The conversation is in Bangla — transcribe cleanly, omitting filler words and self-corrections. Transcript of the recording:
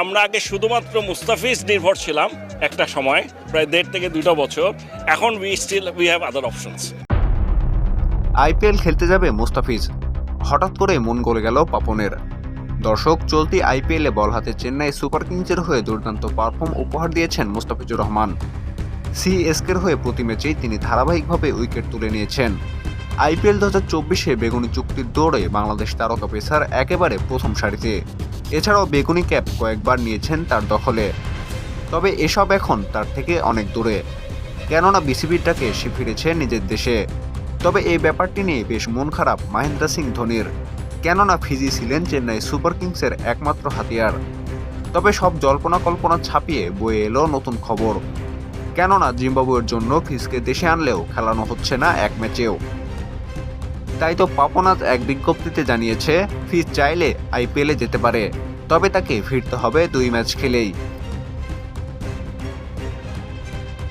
আমরা আগে শুধুমাত্র মুস্তাফিজ নির্ভর ছিলাম একটা সময়, প্রায় 1.5 থেকে 2 বছর। এখন we have other options. IPL খেলতে যাবে মুস্তাফিজ, হঠাৎ করে মন গলে গেল পাপনের। দর্শক, চলতি আইপিএলে বল হাতে চেন্নাই সুপার কিংসের হয়ে দুর্দান্ত পারফর্ম উপহার দিয়েছেন মুস্তাফিজুর রহমান। সিএসকের হয়ে প্রতি ম্যাচেই তিনি ধারাবাহিকভাবে উইকেট তুলে নিয়েছেন। আইপিএল 2024-এ বেগুনি চুক্তির দৌড়ে বাংলাদেশ তারকা পেসার একেবারে প্রথম সারিতে। এছাড়াও বেগুনি ক্যাপ কয়েকবার নিয়েছেন তার দখলে। তবে এসব এখন তার থেকে অনেক দূরে, কেননা বিসিবির ডাকে সে ফিরেছে নিজের দেশে। তবে এই ব্যাপারটি নিয়ে বেশ মন খারাপ মহেন্দ্র সিং ধোনির, কেননা ফিজি ছিলেন চেন্নাই সুপার কিংসের একমাত্র হাতিয়ার। তবে সব জল্পনা কল্পনা ছাপিয়ে বয়ে এলো নতুন খবর, কেননা জিম্বাবুয়ের জন্য ফিজকে দেশে আনলেও খেলানো হচ্ছে না এক ম্যাচেও। তাই তো পাপন আজ এক বিজ্ঞপ্তিতে জানিয়েছে ফিজ চাইলে আইপিএলে যেতে পারে, তবে তাকে ফিরতে হবে 2 ম্যাচ খেলেই।